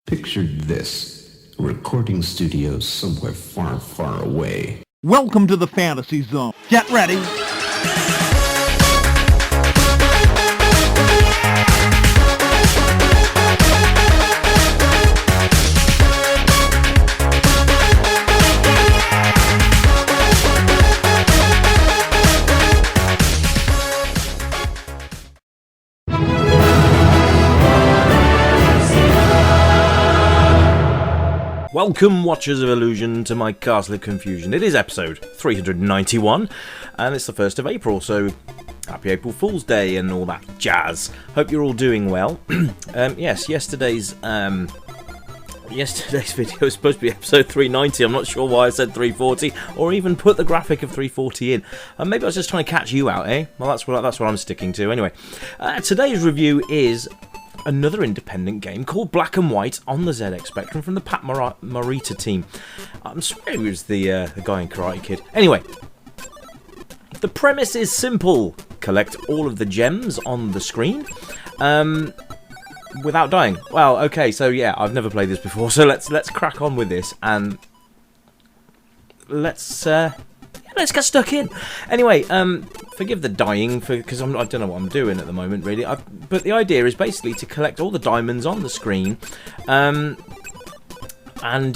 Picture this. A recording studio somewhere far, far away. Welcome to the fantasy zone. Get ready. Welcome, Watchers of Illusion, to my Castle of Confusion. It is episode 391, and it's the 1st of April, so happy April Fool's Day and all that jazz. Hope you're all doing well. Yes, yesterday's video was supposed to be episode 390. I'm not sure why I said 340, or even put the graphic of 340 in. Maybe I was just trying to catch you out, eh? Well, that's what I'm sticking to. Anyway, today's review is another independent game called Black and White on the ZX Spectrum from the Pat Morita team. I'm swearing it was the guy in Karate Kid. Anyway, the premise is simple. Collect all of the gems on the screen without dying. Well, okay, so yeah, I've never played this before, so let's crack on with this and let's get stuck in. Anyway, forgive the dying because I don't know what I'm doing at the moment, really. But the idea is basically to collect all the diamonds on the screen, and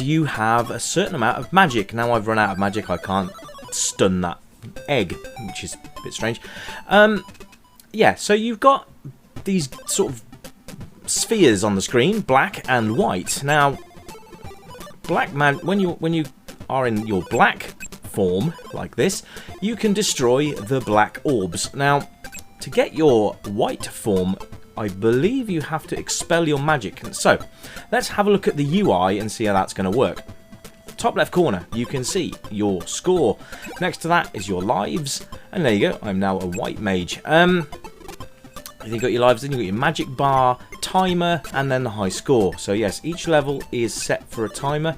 you have a certain amount of magic. Now I've run out of magic. I can't stun that egg, which is a bit strange. Yeah, so you've got these sort of spheres on the screen, black and white. Now, when you are in your black form like this, you can destroy the black orbs. Now, to get your white form, I believe you have to expel your magic. So, let's have a look at the UI and see how that's going to work. Top left corner, you can see your score. Next to that is your lives, and there you go. I'm now a white mage. You've got your lives, then you've got your magic bar, timer, and then the high score. So yes, each level is set for a timer.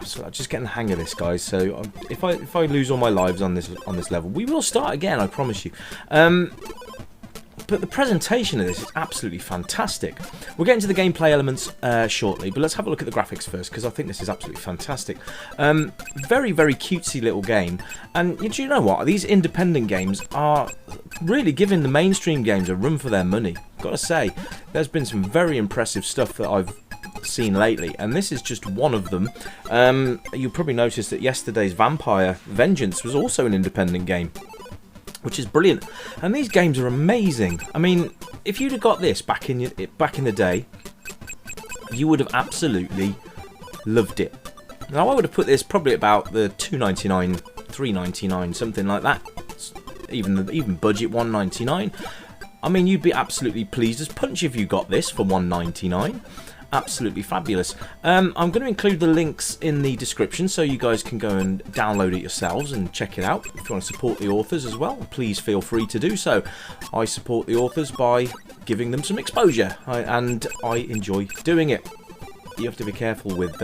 So I'm just getting the hang of this, guys. So if I lose all my lives on this level, we will start again, I promise you. But the presentation of this is absolutely fantastic. We'll get into the gameplay elements shortly, but let's have a look at the graphics first, because I think this is absolutely fantastic. Very, very cutesy little game. And do you know what? These independent games are really giving the mainstream games a run for their money. Got to say, there's been some very impressive stuff that I've seen lately, and this is just one of them. You probably noticed that yesterday's Vampire Vengeance was also an independent game, which is brilliant. And these games are amazing. I mean, if you'd have got this back in the day, you would have absolutely loved it. Now, I would have put this probably about the $2.99, $3.99, something like that. Even budget $1.99. I mean, you'd be absolutely pleased as punch if you got this for $1.99. Absolutely fabulous. I'm going to include the links in the description so you guys can go and download it yourselves and check it out. If you want to support the authors as well, please feel free to do so. I support the authors by giving them some exposure, and I enjoy doing it. You have to be careful with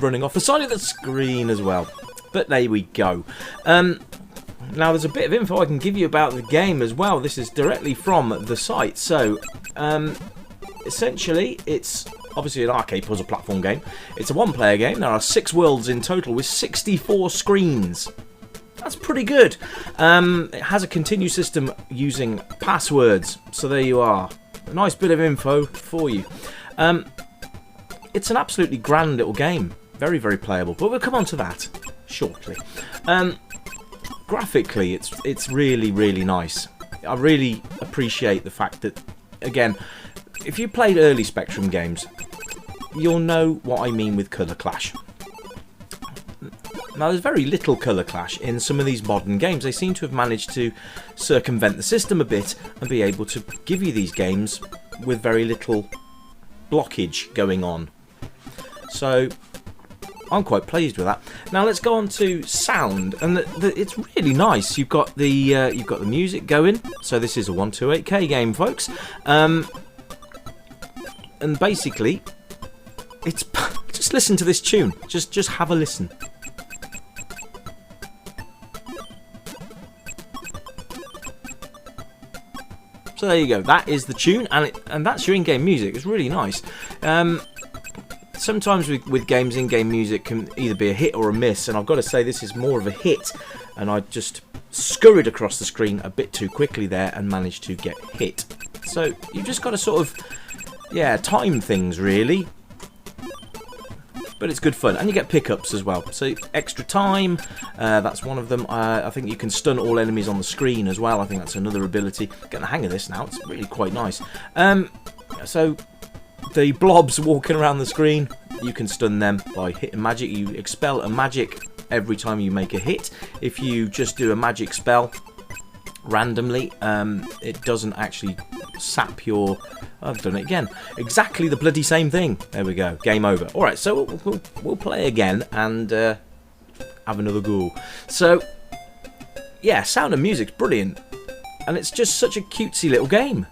running off the side of the screen as well. But there we go. Now, there's a bit of info I can give you about the game as well. This is directly from the site. So, essentially, it's obviously an arcade puzzle platform game. It's a one-player game. There are 6 worlds in total with 64 screens. That's pretty good. It has a continue system using passwords. So there you are. A nice bit of info for you. It's an absolutely grand little game. Very, very playable. But we'll come on to that shortly. Graphically, it's really, really nice. I really appreciate the fact that, again, if you played early Spectrum games, you'll know what I mean with colour clash. Now, there's very little colour clash in some of these modern games. They seem to have managed to circumvent the system a bit and be able to give you these games with very little blockage going on. So, I'm quite pleased with that. Now let's go on to sound, and it's really nice. You've got the music going. So this is a 128K game, folks. And basically, it's just listen to this tune. Just have a listen. So there you go. That is the tune, and that's your in-game music. It's really nice. Sometimes with games, in-game music can either be a hit or a miss, and I've got to say this is more of a hit, and I just scurried across the screen a bit too quickly there and managed to get hit. So you've just got to sort of, yeah, time things really. But it's good fun, and you get pickups as well. So extra time, that's one of them. I think you can stun all enemies on the screen as well. I think that's another ability. Getting the hang of this now. It's really quite nice. So the blobs walking around the screen, you can stun them by hitting magic. You expel a magic every time you make a hit. If you just do a magic spell randomly, it doesn't actually sap your... I've done it again. Exactly the bloody same thing. There we go. Game over. Alright, so we'll play again and have another go. So, yeah, Sound and Music's brilliant. And it's just such a cutesy little game.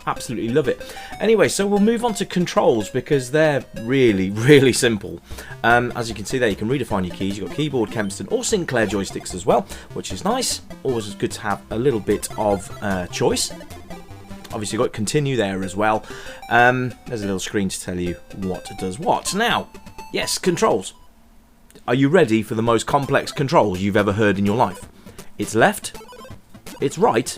Absolutely love it. Anyway, so we'll move on to controls because they're really, really simple. As you can see there, you can redefine your keys. You've got keyboard, Kempston or Sinclair joysticks as well, which is nice. Always good to have a little bit of choice. Obviously, you've got continue there as well. There's a little screen to tell you what does what. Now, yes, controls. Are you ready for the most complex controls you've ever heard in your life? It's left, it's right,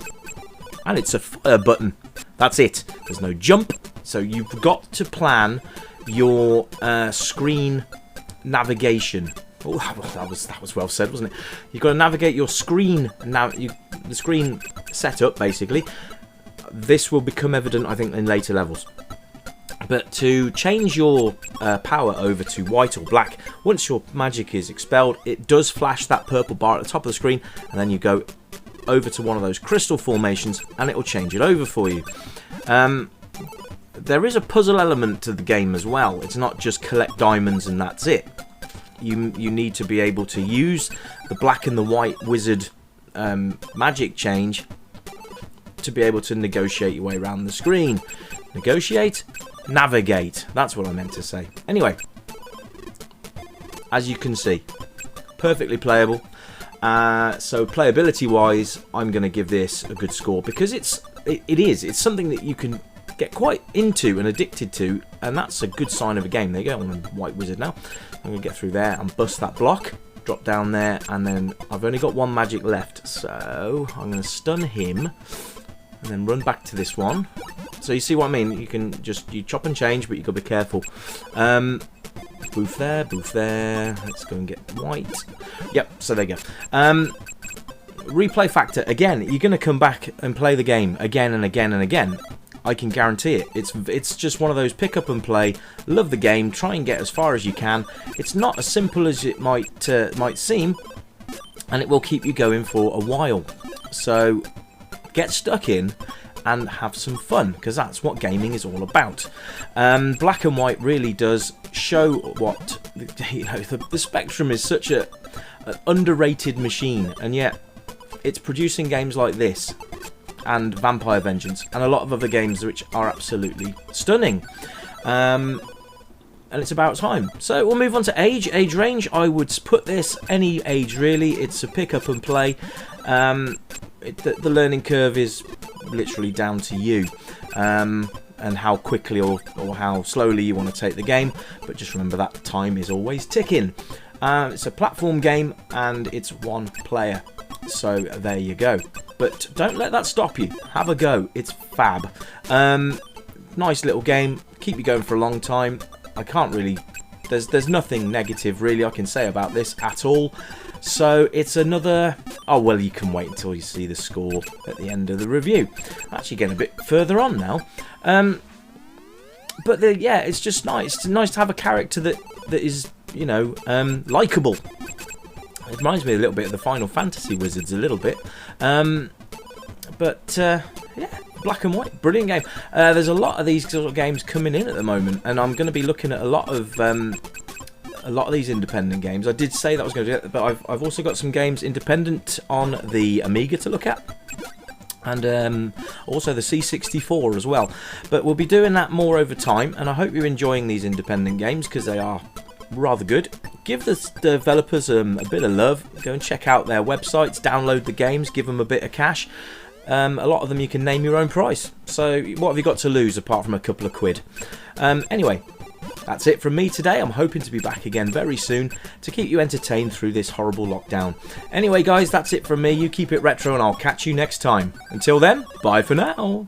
and it's a fire button. That's it. There's no jump, so you've got to plan your screen navigation. Oh, that was well said, wasn't it? You've got to navigate your screen, the screen setup basically. This will become evident, I think, in later levels. But to change your power over to white or black, once your magic is expelled, it does flash that purple bar at the top of the screen, and then you go over to one of those crystal formations, and it will change it over for you. There is a puzzle element to the game as well. It's not just collect diamonds and that's it. You need to be able to use the black and the white wizard magic change to be able to negotiate your way around the screen. Negotiate, navigate. That's what I meant to say. Anyway, as you can see, perfectly playable. So playability wise, I'm going to give this a good score because it's something that you can get quite into and addicted to, and that's a good sign of a game. There you go, I'm a white wizard now. I'm going to get through there and bust that block, drop down there, and then I've only got one magic left, so I'm going to stun him and then run back to this one. So you see what I mean? You can you chop and change, but you've got to be careful. Boof there, boof there. Let's go and get white. Yep, so there you go. Replay factor, again, you're going to come back and play the game again and again and again. I can guarantee it. It's just one of those pick up and play, love the game, try and get as far as you can. It's not as simple as it might seem, and it will keep you going for a while. So get stuck in and have some fun, because that's what gaming is all about. Black and white really does show what, you know, the Spectrum is such an underrated machine, and yet it's producing games like this and Vampire Vengeance and a lot of other games which are absolutely stunning. And it's about time. So we'll move on to age range. I would put this any age really. It's a pick up and play. The learning curve is literally down to you, and how quickly or how slowly you want to take the game, but just remember that time is always ticking. It's a platform game and it's one player, so there you go. But don't let that stop you. Have a go. It's fab. Nice little game. Keep you going for a long time. I can't really... There's nothing negative really I can say about this at all. So it's another... Oh, well, you can wait until you see the score at the end of the review. Actually getting a bit further on now. But yeah, it's just nice. It's nice to have a character that is, you know, likeable. It reminds me a little bit of the Final Fantasy Wizards, a little bit. Yeah, black and white, brilliant game. There's a lot of these sort of games coming in at the moment, and I'm going to be looking at a lot of these independent games. I did say that I was going to do it, but I've also got some games independent on the Amiga to look at, and also the C64 as well. But we'll be doing that more over time, and I hope you're enjoying these independent games because they are rather good. Give the developers a bit of love. Go and check out their websites, download the games, give them a bit of cash. a lot of them you can name your own price. So what have you got to lose apart from a couple of quid? Anyway, that's it from me today. I'm hoping to be back again very soon to keep you entertained through this horrible lockdown. Anyway, guys, that's it from me. You keep it retro and I'll catch you next time. Until then, bye for now.